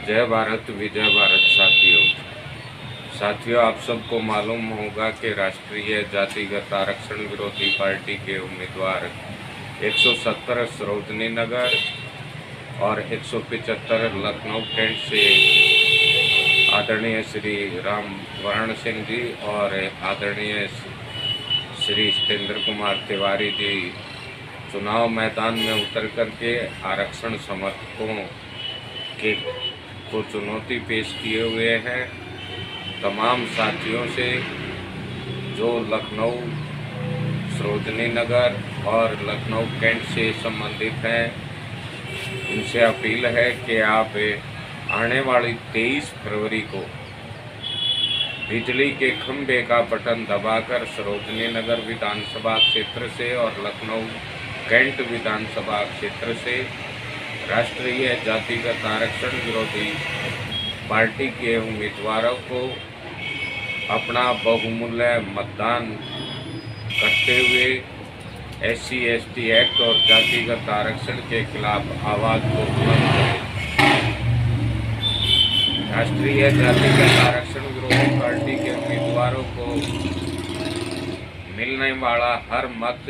जय भारत विजय भारत। साथियों, आप सबको मालूम होगा कि राष्ट्रीय जातिगत आरक्षण विरोधी पार्टी के उम्मीदवार 170 सरोजनी नगर और 175 लखनऊ कैंट से आदरणीय श्री राम वरण सिंह जी और आदरणीय श्री सत्येंद्र कुमार तिवारी जी चुनाव मैदान में उतर करके आरक्षण समर्थकों के को चुनौती पेश किए हुए हैं। तमाम साथियों से जो लखनऊ सरोजनी नगर और लखनऊ कैंट से संबंधित हैं, उनसे अपील है कि आप आने वाली 23 फरवरी को बिजली के खंभे का बटन दबाकर सरोजनी नगर विधानसभा क्षेत्र से और लखनऊ कैंट विधानसभा क्षेत्र से राष्ट्रीय जातिगत आरक्षण विरोधी पार्टी के उम्मीदवारों को अपना बहुमूल्य मतदान करते हुए SC/ST एक्ट और जातिगत आरक्षण के खिलाफ आवाज़ को बुलंद करें। राष्ट्रीय जातिगत आरक्षण विरोधी पार्टी के उम्मीदवारों को मिलने वाला हर मत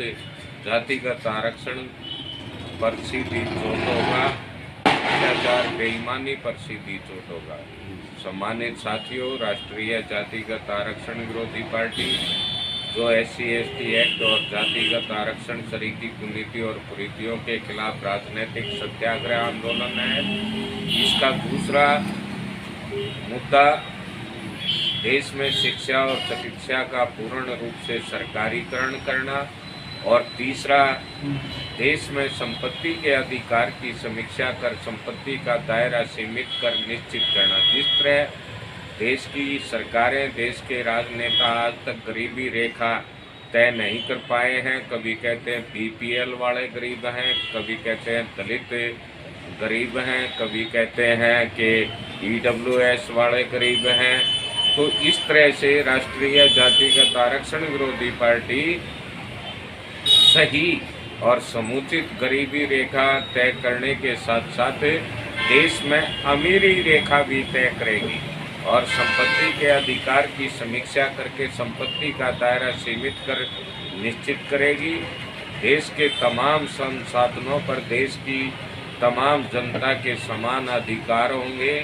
जातिगत आरक्षण पर सीधी चोट होगा, भ्रष्टाचार बेईमानी पर सीधी चोट होगा। सम्मानित साथियों, राष्ट्रीय जातिगत आरक्षण विरोधी पार्टी जो SC/ST एक्ट और जातिगत आरक्षण सरीकी कुनीति और कुरीतियों के खिलाफ राजनीतिक सत्याग्रह आंदोलन है, इसका दूसरा मुद्दा देश में शिक्षा और चिकित्सा का पूर्ण रूप से सरकारीकरण करना और तीसरा देश में संपत्ति के अधिकार की समीक्षा कर संपत्ति का दायरा सीमित कर निश्चित करना। जिस तरह देश की सरकारें, देश के राजनेता आज तक गरीबी रेखा तय नहीं कर पाए हैं। कभी कहते हैं BPL वाले गरीब हैं, कभी कहते हैं दलित गरीब हैं, कभी कहते हैं कि EWS वाले गरीब हैं। तो इस तरह से राष्ट्रीय जातिगत आरक्षण विरोधी पार्टी सही और समुचित गरीबी रेखा तय करने के साथ साथ देश में अमीरी रेखा भी तय करेगी और संपत्ति के अधिकार की समीक्षा करके संपत्ति का दायरा सीमित कर निश्चित करेगी। देश के तमाम संसाधनों पर देश की तमाम जनता के समान अधिकार होंगे।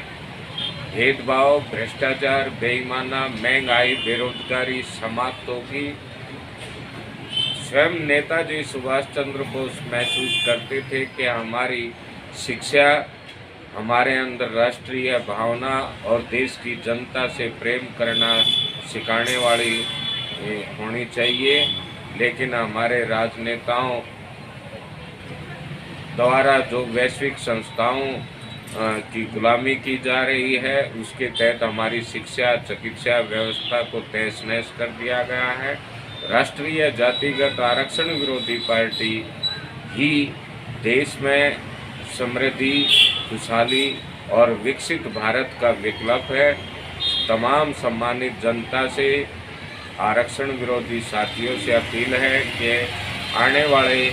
भेदभाव, भ्रष्टाचार, बेईमाना, महंगाई, बेरोजगारी समाप्त होगी। स्वयं नेताजी सुभाष चंद्र बोस महसूस करते थे कि हमारी शिक्षा हमारे अंदर राष्ट्रीय भावना और देश की जनता से प्रेम करना सिखाने वाली होनी चाहिए, लेकिन हमारे राजनेताओं द्वारा जो वैश्विक संस्थाओं की गुलामी की जा रही है, उसके तहत हमारी शिक्षा चिकित्सा व्यवस्था को तहस नहस कर दिया गया है। राष्ट्रीय जातिगत आरक्षण विरोधी पार्टी ही देश में समृद्धि, खुशहाली और विकसित भारत का विकल्प है। तमाम सम्मानित जनता से, आरक्षण विरोधी साथियों से अपील है कि आने वाले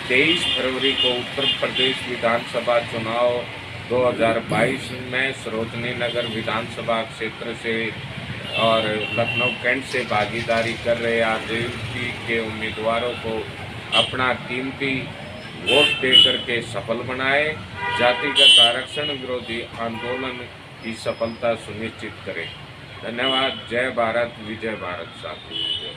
23 फरवरी को उत्तर प्रदेश विधानसभा चुनाव 2022 में सरोजनी नगर विधानसभा क्षेत्र से और लखनऊ कैंट से भागीदारी कर रहे आरजेडी के उम्मीदवारों को अपना कीमती वोट देकर के सफल बनाए। जातिगत आरक्षण विरोधी आंदोलन की सफलता सुनिश्चित करें। धन्यवाद। जय भारत विजय भारत साथियों।